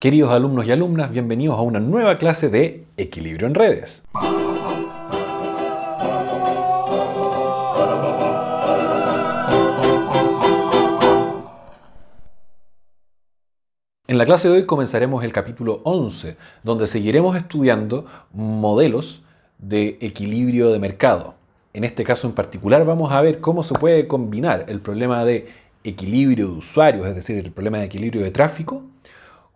Queridos alumnos y alumnas, bienvenidos a una nueva clase de Equilibrio en Redes. En la clase de hoy comenzaremos el capítulo 11, donde seguiremos estudiando modelos de equilibrio de mercado. En este caso en particular vamos a ver cómo se puede combinar el problema de equilibrio de usuarios, es decir, el problema de equilibrio de tráfico,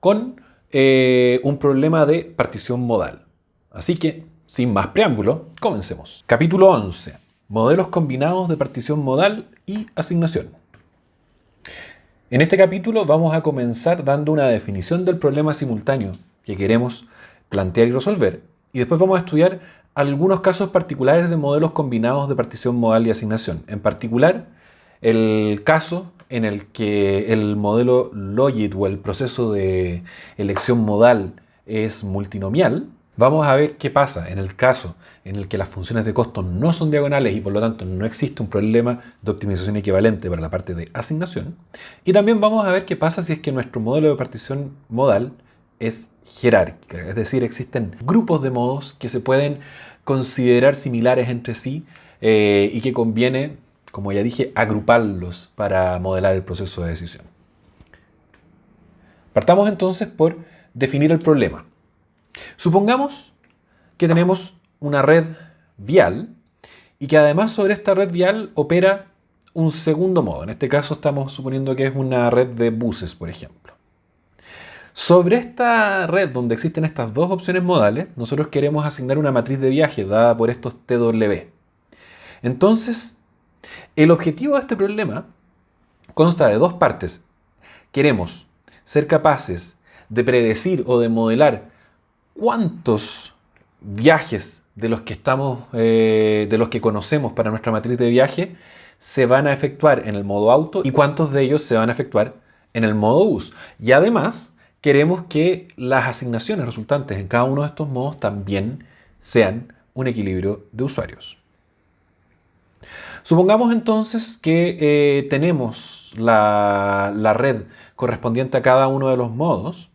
con un problema de partición modal. Así que, sin más preámbulo, comencemos. Capítulo 11. Modelos combinados de partición modal y asignación. En este capítulo vamos a comenzar dando una definición del problema simultáneo que queremos plantear y resolver. Y después vamos a estudiar algunos casos particulares de modelos combinados de partición modal y asignación. En particular, el caso en el que el modelo Logit o el proceso de elección modal es multinomial. Vamos a ver qué pasa en el caso en el que las funciones de costo no son diagonales y por lo tanto no existe un problema de optimización equivalente para la parte de asignación. Y también vamos a ver qué pasa si es que nuestro modelo de partición modal es jerárquica, es decir, existen grupos de modos que se pueden considerar similares entre sí y que conviene, como ya dije, agruparlos para modelar el proceso de decisión. Partamos entonces por definir el problema. Supongamos que tenemos una red vial y que además sobre esta red vial opera un segundo modo. En este caso estamos suponiendo que es una red de buses, por ejemplo. Sobre esta red donde existen estas dos opciones modales, nosotros queremos asignar una matriz de viaje dada por estos TW. Entonces, el objetivo de este problema consta de dos partes. Queremos ser capaces de predecir o de modelar cuántos viajes de los que conocemos para nuestra matriz de viaje se van a efectuar en el modo auto y cuántos de ellos se van a efectuar en el modo bus. Y además queremos que las asignaciones resultantes en cada uno de estos modos también sean un equilibrio de usuarios. Supongamos entonces que tenemos la red correspondiente a cada uno de los modos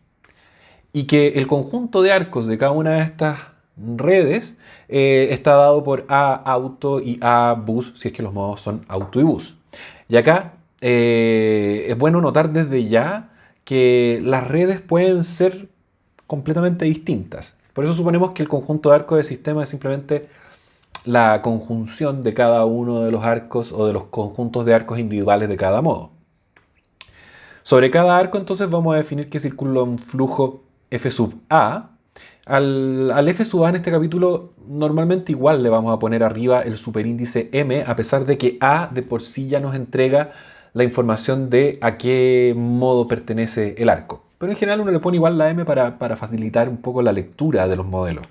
y que el conjunto de arcos de cada una de estas redes está dado por A auto y A bus, si es que los modos son auto y bus. Y acá es bueno notar desde ya que las redes pueden ser completamente distintas. Por eso suponemos que el conjunto de arcos de sistema es simplemente la conjunción de cada uno de los arcos o de los conjuntos de arcos individuales de cada modo. Sobre cada arco entonces vamos a definir que circula un flujo F sub A. Al F sub A en este capítulo normalmente igual le vamos a poner arriba el superíndice M, a pesar de que A de por sí ya nos entrega la información de a qué modo pertenece el arco. Pero en general uno le pone igual la M para facilitar un poco la lectura de los modelos.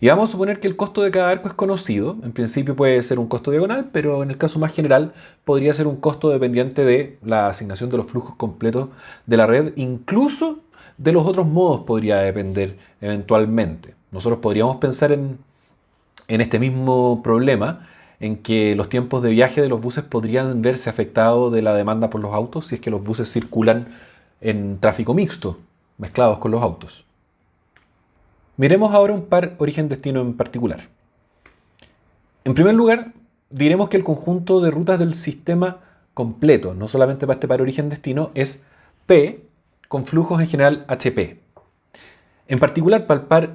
Y vamos a suponer que el costo de cada arco es conocido. En principio puede ser un costo diagonal, pero en el caso más general podría ser un costo dependiente de la asignación de los flujos completos de la red. Incluso de los otros modos podría depender eventualmente. Nosotros podríamos pensar en este mismo problema, en que los tiempos de viaje de los buses podrían verse afectados de la demanda por los autos si es que los buses circulan en tráfico mixto, mezclados con los autos. Miremos ahora un par origen-destino en particular. En primer lugar, diremos que el conjunto de rutas del sistema completo, no solamente para este par origen-destino, es P con flujos en general HP. En particular, para el par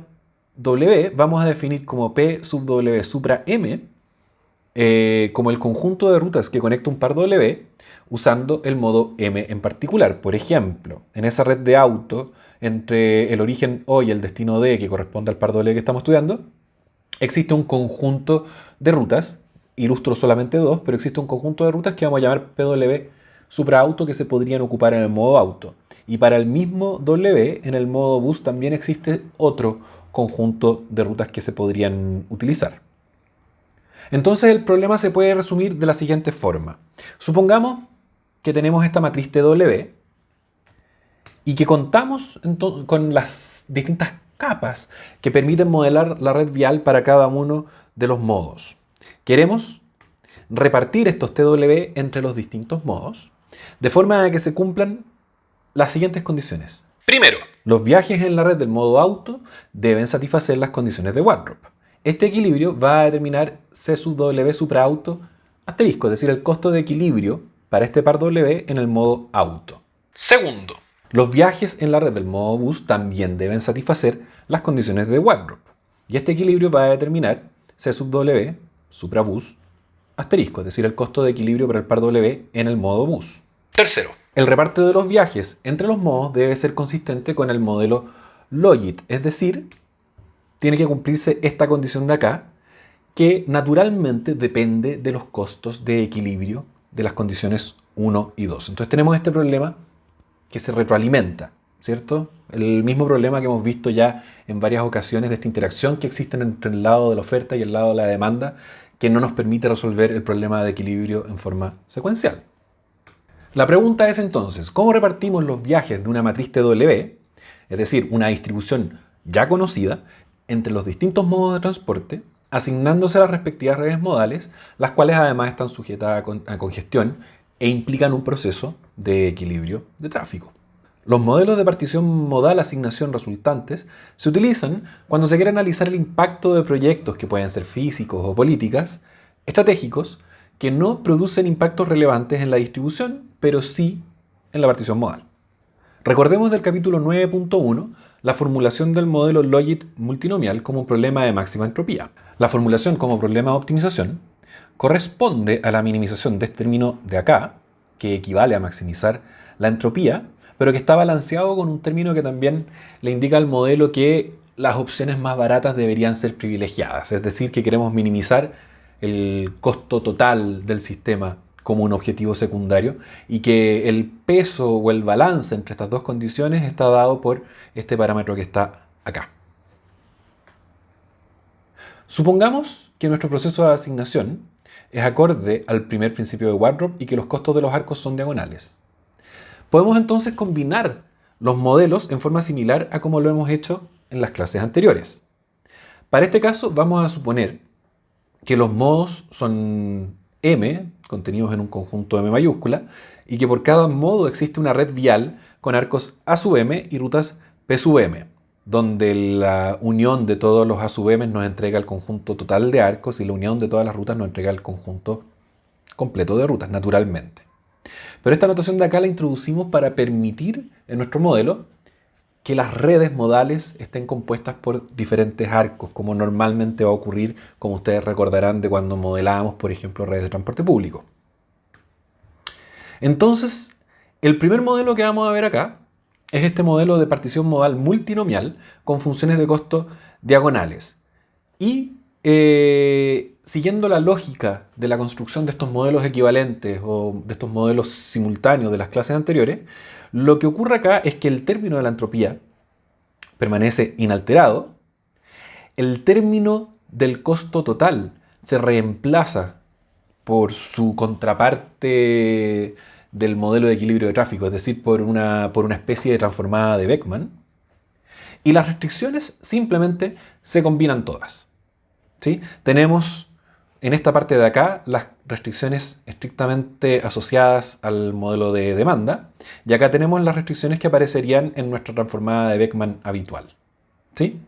W, vamos a definir como P sub W supra M como el conjunto de rutas que conecta un par W usando el modo M en particular. Por ejemplo, en esa red de auto entre el origen O y el destino D, que corresponde al par W que estamos estudiando, existe un conjunto de rutas, ilustro solamente dos, pero existe un conjunto de rutas que vamos a llamar PW supra auto que se podrían ocupar en el modo auto. Y para el mismo W, en el modo bus también existe otro conjunto de rutas que se podrían utilizar. Entonces el problema se puede resumir de la siguiente forma. Supongamos que tenemos esta matriz TW y que contamos con las distintas capas que permiten modelar la red vial para cada uno de los modos. Queremos repartir estos TW entre los distintos modos de forma a que se cumplan las siguientes condiciones. Primero, los viajes en la red del modo auto deben satisfacer las condiciones de Wardrop. Este equilibrio va a determinar C sub W supraauto asterisco, es decir, el costo de equilibrio para este par W en el modo auto. Segundo, los viajes en la red del modo bus también deben satisfacer las condiciones de Wardrop. Y este equilibrio va a determinar C sub W suprabus asterisco, es decir, el costo de equilibrio para el par W en el modo bus. Tercero, el reparto de los viajes entre los modos debe ser consistente con el modelo Logit, es decir, tiene que cumplirse esta condición de acá, que naturalmente depende de los costos de equilibrio de las condiciones 1 y 2. Entonces tenemos este problema que se retroalimenta, ¿cierto? El mismo problema que hemos visto ya en varias ocasiones de esta interacción que existe entre el lado de la oferta y el lado de la demanda, que no nos permite resolver el problema de equilibrio en forma secuencial. La pregunta es entonces, ¿cómo repartimos los viajes de una matriz TW, es decir, una distribución ya conocida, entre los distintos modos de transporte, asignándose a las respectivas redes modales, las cuales además están sujetas a congestión e implican un proceso de equilibrio de tráfico? Los modelos de partición modal asignación resultantes se utilizan cuando se quiere analizar el impacto de proyectos que pueden ser físicos o políticas, estratégicos, que no producen impactos relevantes en la distribución, pero sí en la partición modal. Recordemos del capítulo 9.1 la formulación del modelo Logit multinomial como un problema de máxima entropía. La formulación como problema de optimización corresponde a la minimización de este término de acá, que equivale a maximizar la entropía, pero que está balanceado con un término que también le indica al modelo que las opciones más baratas deberían ser privilegiadas, es decir, que queremos minimizar el costo total del sistema como un objetivo secundario y que el peso o el balance entre estas dos condiciones está dado por este parámetro que está acá. Supongamos que nuestro proceso de asignación es acorde al primer principio de Wardrop y que los costos de los arcos son diagonales. Podemos entonces combinar los modelos en forma similar a como lo hemos hecho en las clases anteriores. Para este caso vamos a suponer que los modos son M, contenidos en un conjunto M mayúscula, y que por cada modo existe una red vial con arcos A sub M y rutas P sub M, donde la unión de todos los A sub M nos entrega el conjunto total de arcos y la unión de todas las rutas nos entrega el conjunto completo de rutas, naturalmente. Pero esta notación de acá la introducimos para permitir en nuestro modelo que las redes modales estén compuestas por diferentes arcos, como normalmente va a ocurrir, como ustedes recordarán, de cuando modelábamos, por ejemplo, redes de transporte público. Entonces, el primer modelo que vamos a ver acá es este modelo de partición modal multinomial con funciones de costo diagonales. Y siguiendo la lógica de la construcción de estos modelos equivalentes o de estos modelos simultáneos de las clases anteriores, lo que ocurre acá es que el término de la entropía permanece inalterado, el término del costo total se reemplaza por su contraparte del modelo de equilibrio de tráfico, es decir, por una especie de transformada de Beckmann, y las restricciones simplemente se combinan todas. ¿Sí? Tenemos en esta parte de acá las restricciones estrictamente asociadas al modelo de demanda, y acá tenemos las restricciones que aparecerían en nuestra transformada de Beckmann habitual. ¿Sí?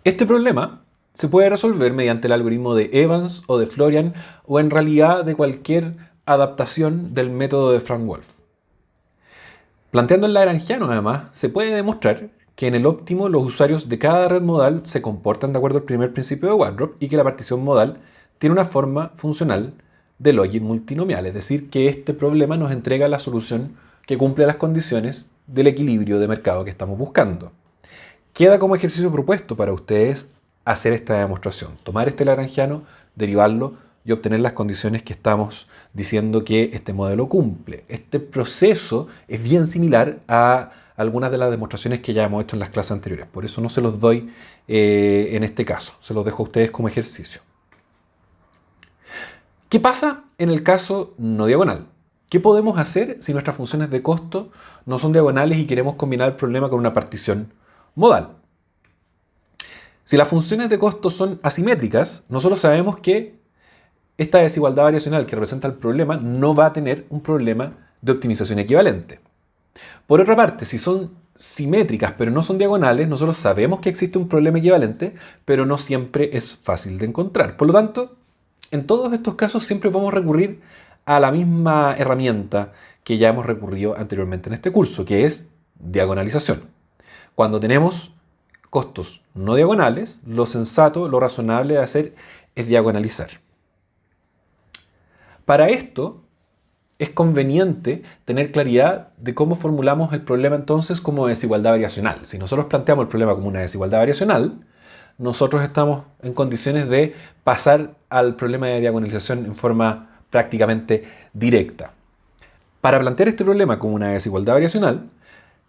Este problema se puede resolver mediante el algoritmo de Evans o de Florian o en realidad de cualquier adaptación del método de Frank Wolf. Planteando el lagrangiano, además, se puede demostrar que en el óptimo los usuarios de cada red modal se comportan de acuerdo al primer principio de Wardrop y que la partición modal tiene una forma funcional de Logit multinomial, es decir, que este problema nos entrega la solución que cumple las condiciones del equilibrio de mercado que estamos buscando. Queda como ejercicio propuesto para ustedes hacer esta demostración, tomar este lagrangiano, derivarlo y obtener las condiciones que estamos diciendo que este modelo cumple. Este proceso es bien similar a algunas de las demostraciones que ya hemos hecho en las clases anteriores. Por eso no se los doy en este caso. Se los dejo a ustedes como ejercicio. ¿Qué pasa en el caso no diagonal? ¿Qué podemos hacer si nuestras funciones de costo no son diagonales y queremos combinar el problema con una partición modal? Si las funciones de costo son asimétricas, nosotros sabemos que esta desigualdad variacional que representa el problema no va a tener un problema de optimización equivalente. Por otra parte, si son simétricas pero no son diagonales, nosotros sabemos que existe un problema equivalente, pero no siempre es fácil de encontrar. Por lo tanto, en todos estos casos siempre podemos recurrir a la misma herramienta que ya hemos recurrido anteriormente en este curso, que es diagonalización. Cuando tenemos costos no diagonales, lo sensato, lo razonable de hacer es diagonalizar. Para esto es conveniente tener claridad de cómo formulamos el problema entonces como desigualdad variacional. Si nosotros planteamos el problema como una desigualdad variacional, nosotros estamos en condiciones de pasar al problema de diagonalización en forma prácticamente directa. Para plantear este problema como una desigualdad variacional,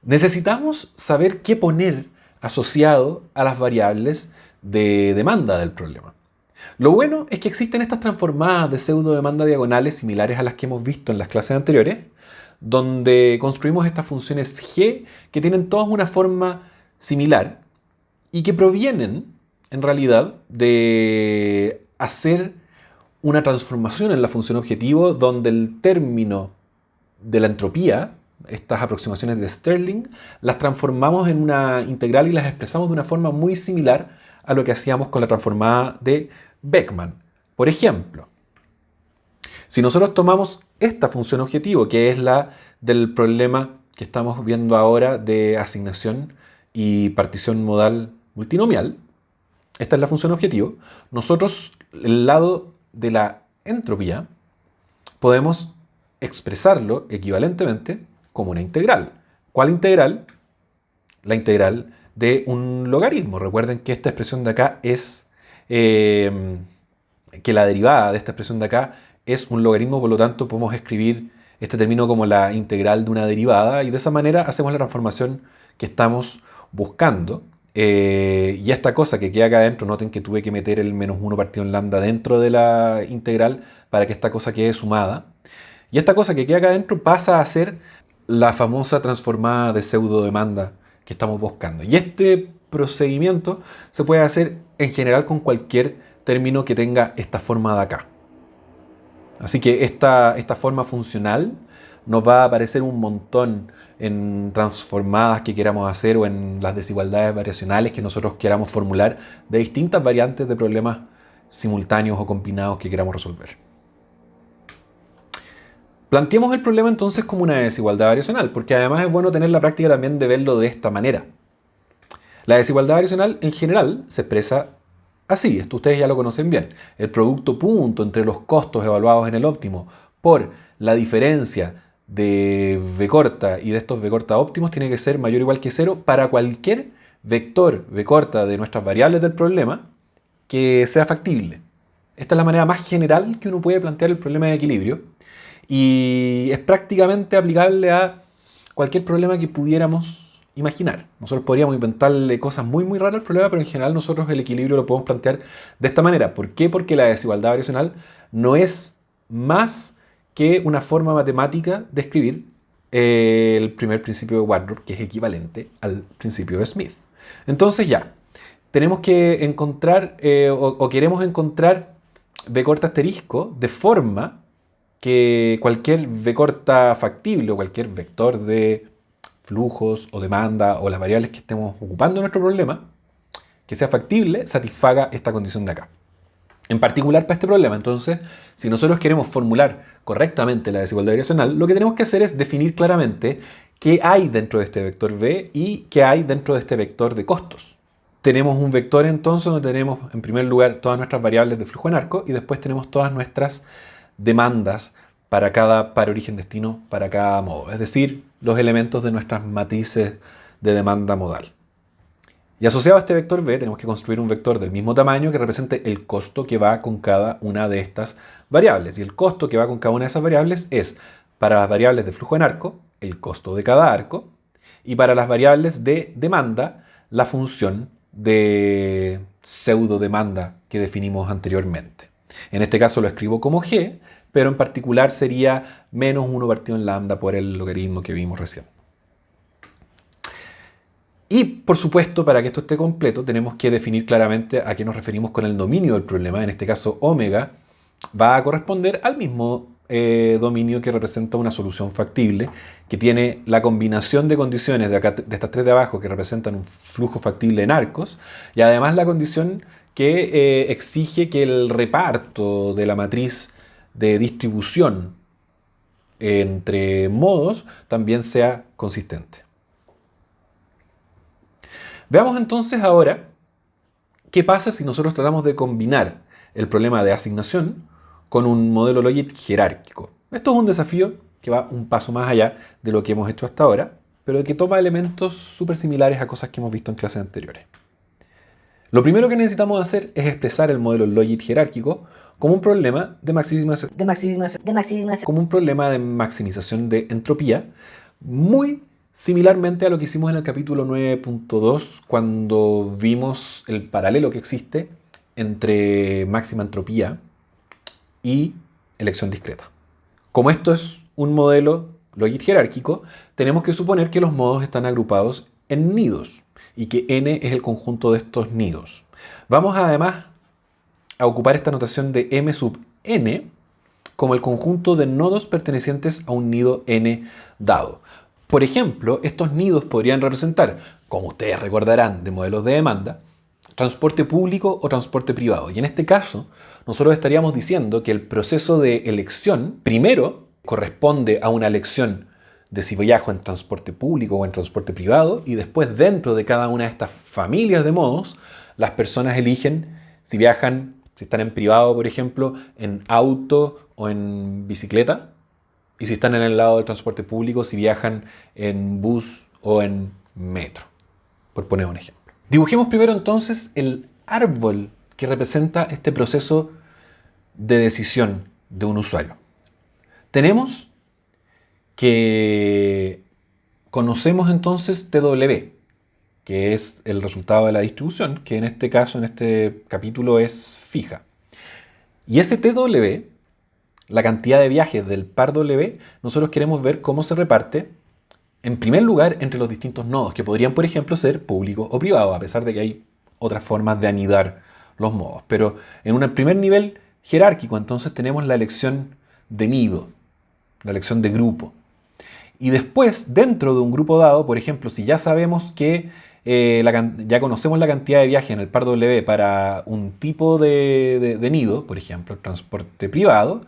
necesitamos saber qué poner asociado a las variables de demanda del problema. Lo bueno es que existen estas transformadas de pseudo-demanda diagonales similares a las que hemos visto en las clases anteriores, donde construimos estas funciones g que tienen todas una forma similar y que provienen, en realidad, de hacer una transformación en la función objetivo donde el término de la entropía, estas aproximaciones de Stirling, las transformamos en una integral y las expresamos de una forma muy similar a lo que hacíamos con la transformada de Beckmann. Por ejemplo, si nosotros tomamos esta función objetivo, que es la del problema que estamos viendo ahora de asignación y partición modal multinomial, esta es la función objetivo, nosotros, el lado de la entropía, podemos expresarlo equivalentemente como una integral. ¿Cuál integral? La integral de un logaritmo. Recuerden que esta expresión de acá es que la derivada de esta expresión de acá es un logaritmo, por lo tanto podemos escribir este término como la integral de una derivada y de esa manera hacemos la transformación que estamos buscando. Y esta cosa que queda acá adentro, noten que tuve que meter el menos 1 partido en lambda dentro de la integral para que esta cosa quede sumada. Y esta cosa que queda acá adentro pasa a ser la famosa transformada de pseudo-demanda que estamos buscando. Y este procedimiento se puede hacer en general con cualquier término que tenga esta forma de acá. Así que esta forma funcional nos va a aparecer un montón en transformadas que queramos hacer o en las desigualdades variacionales que nosotros queramos formular de distintas variantes de problemas simultáneos o combinados que queramos resolver. Planteemos el problema entonces como una desigualdad variacional, porque además es bueno tener la práctica también de verlo de esta manera. La desigualdad variacional en general se expresa así, esto ustedes ya lo conocen bien. El producto punto entre los costos evaluados en el óptimo por la diferencia de v corta y de estos v corta óptimos tiene que ser mayor o igual que 0 para cualquier vector v corta de nuestras variables del problema que sea factible. Esta es la manera más general que uno puede plantear el problema de equilibrio y es prácticamente aplicable a cualquier problema que pudiéramos imaginar. Nosotros podríamos inventarle cosas muy raras al problema, pero en general nosotros el equilibrio lo podemos plantear de esta manera. ¿Por qué? Porque la desigualdad variacional no es más que una forma matemática de escribir el primer principio de Waldorf, que es equivalente al principio de Smith. Entonces ya, tenemos que encontrar o queremos encontrar v corta asterisco de forma que cualquier v corta factible o cualquier vector de flujos o demanda o las variables que estemos ocupando en nuestro problema, que sea factible, satisfaga esta condición de acá. En particular para este problema, entonces, si nosotros queremos formular correctamente la desigualdad variacional, lo que tenemos que hacer es definir claramente qué hay dentro de este vector v y qué hay dentro de este vector de costos. Tenemos un vector entonces donde tenemos en primer lugar todas nuestras variables de flujo en arco y después tenemos todas nuestras demandas para cada par origen-destino, para cada modo, es decir, los elementos de nuestras matrices de demanda modal. Y asociado a este vector v tenemos que construir un vector del mismo tamaño que represente el costo que va con cada una de estas variables. Y el costo que va con cada una de esas variables es, para las variables de flujo en arco, el costo de cada arco, y para las variables de demanda, la función de pseudo demanda que definimos anteriormente. En este caso lo escribo como g, pero en particular sería menos 1 partido en lambda por el logaritmo que vimos recién. Y, por supuesto, para que esto esté completo, tenemos que definir claramente a qué nos referimos con el dominio del problema. En este caso, omega va a corresponder al mismo dominio que representa una solución factible, que tiene la combinación de condiciones de, acá, de estas tres de abajo que representan un flujo factible en arcos, y además la condición que exige que el reparto de la matriz de distribución entre modos también sea consistente. Veamos entonces ahora qué pasa si nosotros tratamos de combinar el problema de asignación con un modelo logit jerárquico. Esto es un desafío que va un paso más allá de lo que hemos hecho hasta ahora, pero que toma elementos súper similares a cosas que hemos visto en clases anteriores. Lo primero que necesitamos hacer es expresar el modelo logit jerárquico como un problema de maximización de entropía, muy similarmente a lo que hicimos en el capítulo 9.2 cuando vimos el paralelo que existe entre máxima entropía y elección discreta. Como esto es un modelo logit jerárquico, tenemos que suponer que los modos están agrupados en nidos y que n es el conjunto de estos nidos. Vamos además a ocupar esta notación de m sub n como el conjunto de nodos pertenecientes a un nido n dado. Por ejemplo, estos nidos podrían representar, como ustedes recordarán de modelos de demanda, transporte público o transporte privado. Y en este caso, nosotros estaríamos diciendo que el proceso de elección primero corresponde a una elección de si viajo en transporte público o en transporte privado, y después dentro de cada una de estas familias de modos, las personas eligen si viajan, si están en privado, por ejemplo, en auto o en bicicleta, y si están en el lado del transporte público, si viajan en bus o en metro, por poner un ejemplo. Dibujemos primero entonces el árbol que representa este proceso de decisión de un usuario. Tenemos que conocemos entonces TW, que es el resultado de la distribución, que en este caso, en este capítulo, es fija. Y ese TW, la cantidad de viajes del par W, nosotros queremos ver cómo se reparte, en primer lugar, entre los distintos nodos, que podrían, por ejemplo, ser públicos o privados, a pesar de que hay otras formas de anidar los modos. Pero en un primer nivel jerárquico, entonces tenemos la elección de nido, la elección de grupo. Y después, dentro de un grupo dado, por ejemplo, si ya sabemos que ya conocemos la cantidad de viajes en el par W para un tipo de nido, por ejemplo, el transporte privado,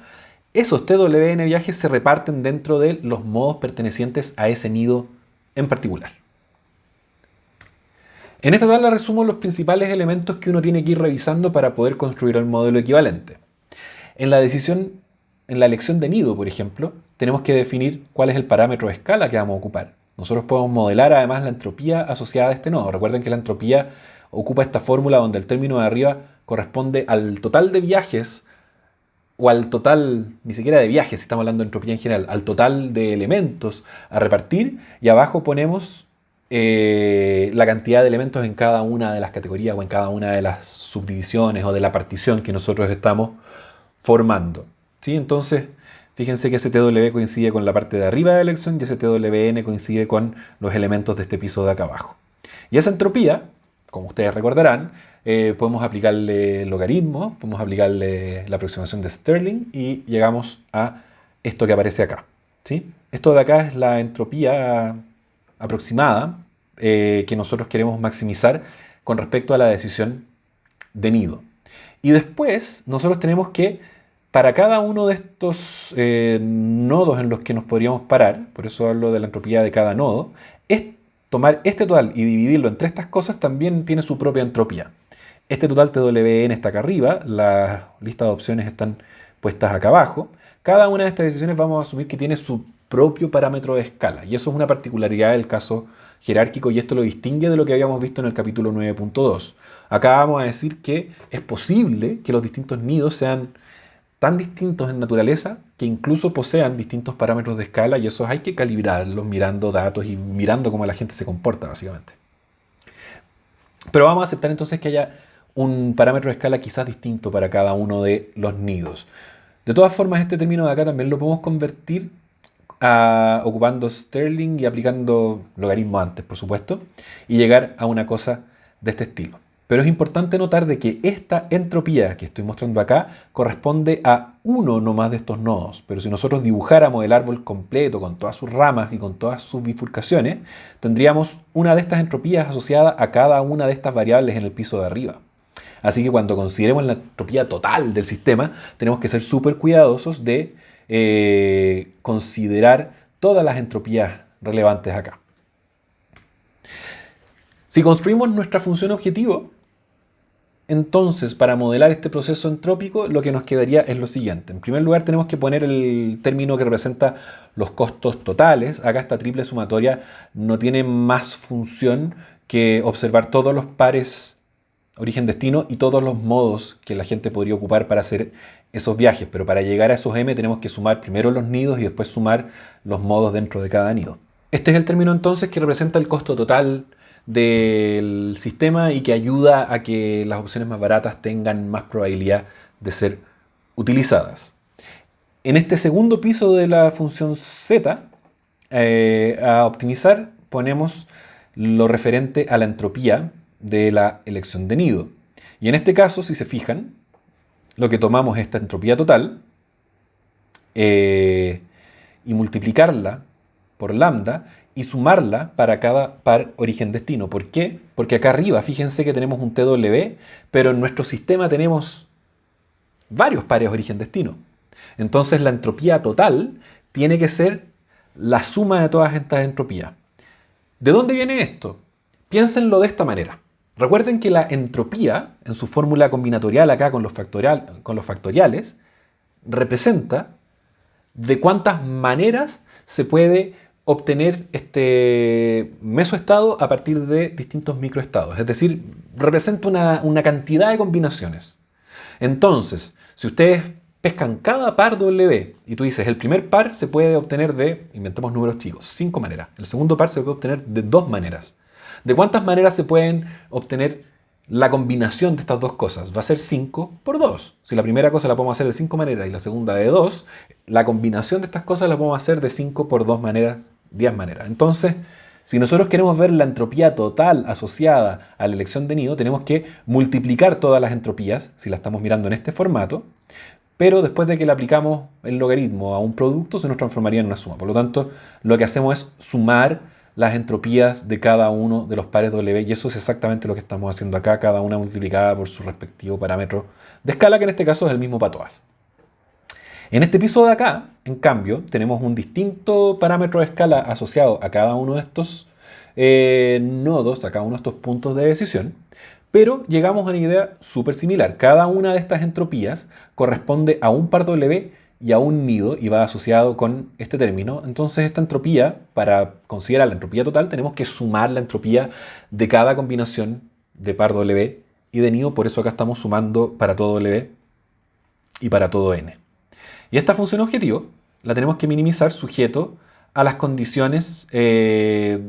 esos TWN viajes se reparten dentro de los modos pertenecientes a ese nido en particular. En esta tabla resumo los principales elementos que uno tiene que ir revisando para poder construir el modelo equivalente. En la elección de nido, por ejemplo, tenemos que definir cuál es el parámetro de escala que vamos a ocupar. Nosotros podemos modelar además la entropía asociada a este nodo. Recuerden que la entropía ocupa esta fórmula donde el término de arriba corresponde al total de viajes, o al total, ni siquiera de viajes, si estamos hablando de entropía en general, al total de elementos a repartir, y abajo ponemos la cantidad de elementos en cada una de las categorías o en cada una de las subdivisiones o de la partición que nosotros estamos formando. ¿Sí? Entonces, fíjense que ese TW coincide con la parte de arriba de la elección y ese TWN coincide con los elementos de este piso de acá abajo. Y esa entropía, como ustedes recordarán, podemos aplicarle logaritmos, podemos aplicarle la aproximación de Stirling y llegamos a esto que aparece acá. ¿Sí? Esto de acá es la entropía aproximada que nosotros queremos maximizar con respecto a la decisión de nido. Y después nosotros tenemos que, para cada uno de estos nodos en los que nos podríamos parar, por eso hablo de la entropía de cada nodo, es tomar este total y dividirlo entre estas cosas también tiene su propia entropía. Este total TWN está acá arriba, las listas de opciones están puestas acá abajo. Cada una de estas decisiones vamos a asumir que tiene su propio parámetro de escala, y eso es una particularidad del caso jerárquico, y esto lo distingue de lo que habíamos visto en el capítulo 9.2. Acá vamos a decir que es posible que los distintos nidos sean tan distintos en naturaleza que incluso posean distintos parámetros de escala, y esos hay que calibrarlos mirando datos y mirando cómo la gente se comporta, básicamente. Pero vamos a aceptar entonces que haya un parámetro de escala quizás distinto para cada uno de los nidos. De todas formas, este término de acá también lo podemos convertir ocupando Stirling y aplicando logaritmo antes, por supuesto, y llegar a una cosa de este estilo. Pero es importante notar de que esta entropía que estoy mostrando acá corresponde a uno nomás de estos nodos. Pero si nosotros dibujáramos el árbol completo con todas sus ramas y con todas sus bifurcaciones, tendríamos una de estas entropías asociada a cada una de estas variables en el piso de arriba. Así que cuando consideremos la entropía total del sistema, tenemos que ser súper cuidadosos de considerar todas las entropías relevantes acá. Si construimos nuestra función objetivo, entonces para modelar este proceso entrópico lo que nos quedaría es lo siguiente. En primer lugar tenemos que poner el término que representa los costos totales. Acá esta triple sumatoria no tiene más función que observar todos los pares origen-destino y todos los modos que la gente podría ocupar para hacer esos viajes. Pero para llegar a esos m tenemos que sumar primero los nidos y después sumar los modos dentro de cada nido. Este es el término entonces que representa el costo total del sistema y que ayuda a que las opciones más baratas tengan más probabilidad de ser utilizadas. En este segundo piso de la función z, a optimizar, ponemos lo referente a la entropía de la elección de nido. Y en este caso, si se fijan, lo que tomamos es esta entropía total y multiplicarla por lambda y sumarla para cada par origen-destino. ¿Por qué? Porque acá arriba, fíjense que tenemos un TW, pero en nuestro sistema tenemos varios pares origen-destino. Entonces la entropía total tiene que ser la suma de todas estas entropías. ¿De dónde viene esto? Piénsenlo de esta manera. Recuerden que la entropía, en su fórmula combinatorial acá con los factoriales, representa de cuántas maneras se puede obtener este mesoestado a partir de distintos microestados. Es decir, representa una cantidad de combinaciones. Entonces, si ustedes pescan cada par W y tú dices, el primer par se puede obtener de, inventemos números chicos, 5 maneras. El segundo par se puede obtener de 2 maneras. ¿De cuántas maneras se pueden obtener la combinación de estas dos cosas? Va a ser 5 por 2. Si la primera cosa la podemos hacer de 5 maneras y la segunda de 2, la combinación de estas cosas la podemos hacer de 5 por 2 maneras, 10 maneras. Entonces, si nosotros queremos ver la entropía total asociada a la elección de nido, tenemos que multiplicar todas las entropías, si la estamos mirando en este formato, pero después de que le aplicamos el logaritmo a un producto, se nos transformaría en una suma. Por lo tanto, lo que hacemos es sumar las entropías de cada uno de los pares W, y eso es exactamente lo que estamos haciendo acá, cada una multiplicada por su respectivo parámetro de escala, que en este caso es el mismo para todas. En este piso de acá, en cambio, tenemos un distinto parámetro de escala asociado a cada uno de estos nodos, a cada uno de estos puntos de decisión, pero llegamos a una idea súper similar. Cada una de estas entropías corresponde a un par W y a un nido y va asociado con este término. Entonces esta entropía, para considerar la entropía total, tenemos que sumar la entropía de cada combinación de par W y de nido. Por eso acá estamos sumando para todo W y para todo N. Y esta función objetivo la tenemos que minimizar sujeto a las condiciones que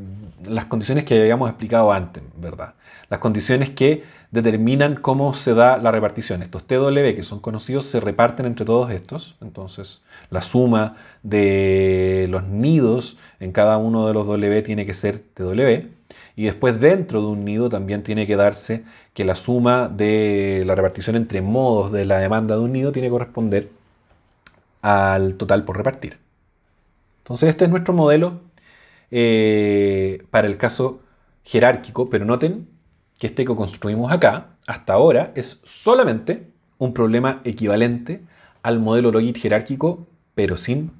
habíamos explicado antes, ¿verdad? Las condiciones que determinan cómo se da la repartición. Estos TW que son conocidos se reparten entre todos estos. Entonces, la suma de los nidos en cada uno de los W tiene que ser TW. Y después dentro de un nido también tiene que darse que la suma de la repartición entre modos de la demanda de un nido tiene que corresponder al total por repartir. Entonces, este es nuestro modelo para el caso jerárquico, pero noten que este que construimos acá, hasta ahora, es solamente un problema equivalente al modelo logit jerárquico, pero sin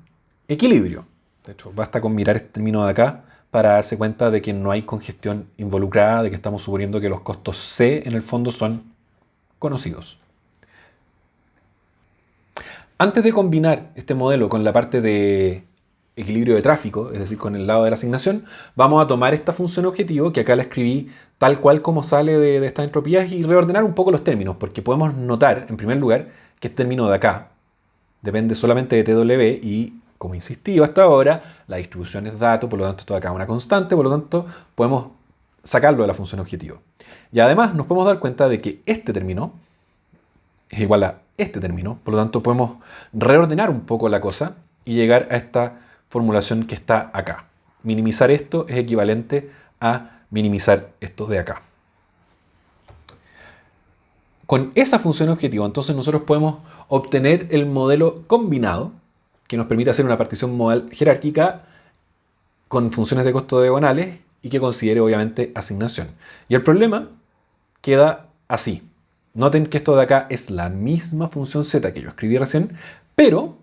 equilibrio. De hecho, basta con mirar este término de acá para darse cuenta de que no hay congestión involucrada, de que estamos suponiendo que los costos C en el fondo son conocidos. Antes de combinar este modelo con la parte de equilibrio de tráfico, es decir, con el lado de la asignación, vamos a tomar esta función objetivo, que acá la escribí tal cual como sale de estas entropías, y reordenar un poco los términos, porque podemos notar, en primer lugar, que este término de acá depende solamente de TW y, como insistí hasta ahora, la distribución es dato, por lo tanto esto de acá es una constante, por lo tanto podemos sacarlo de la función objetivo. Y además nos podemos dar cuenta de que este término es igual a este término, por lo tanto podemos reordenar un poco la cosa y llegar a esta formulación que está acá. Minimizar esto es equivalente a minimizar esto de acá. Con esa función objetivo, entonces nosotros podemos obtener el modelo combinado, que nos permite hacer una partición modal jerárquica con funciones de costo diagonales y que considere obviamente asignación. Y el problema queda así. Noten que esto de acá es la misma función z que yo escribí recién, pero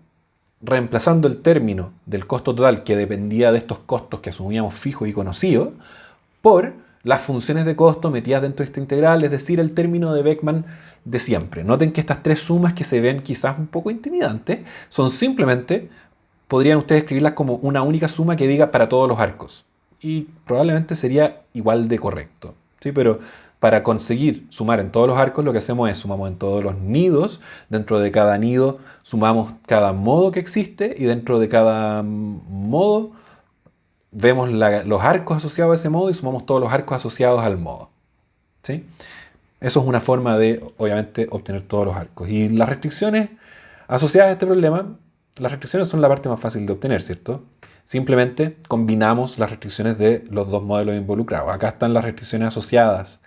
reemplazando el término del costo total que dependía de estos costos que asumíamos fijos y conocidos, por las funciones de costo metidas dentro de esta integral, es decir, el término de Beckman de siempre. Noten que estas tres sumas que se ven quizás un poco intimidantes son simplemente, podrían ustedes escribirlas como una única suma que diga para todos los arcos. Y probablemente sería igual de correcto. ¿Sí? Pero para conseguir sumar en todos los arcos, lo que hacemos es sumamos en todos los nidos. Dentro de cada nido sumamos cada modo que existe y dentro de cada modo vemos los arcos asociados a ese modo y sumamos todos los arcos asociados al modo. ¿Sí? Eso es una forma de, obviamente, obtener todos los arcos. Y las restricciones asociadas a este problema, las restricciones son la parte más fácil de obtener, ¿cierto? Simplemente combinamos las restricciones de los dos modelos involucrados. Acá están las restricciones asociadas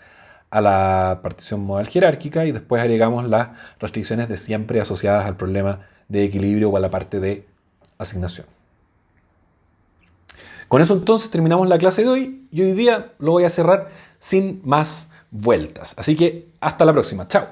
a la partición modal jerárquica y después agregamos las restricciones de siempre asociadas al problema de equilibrio o a la parte de asignación. Con eso entonces terminamos la clase de hoy y hoy día lo voy a cerrar sin más vueltas. Así que hasta la próxima. Chao.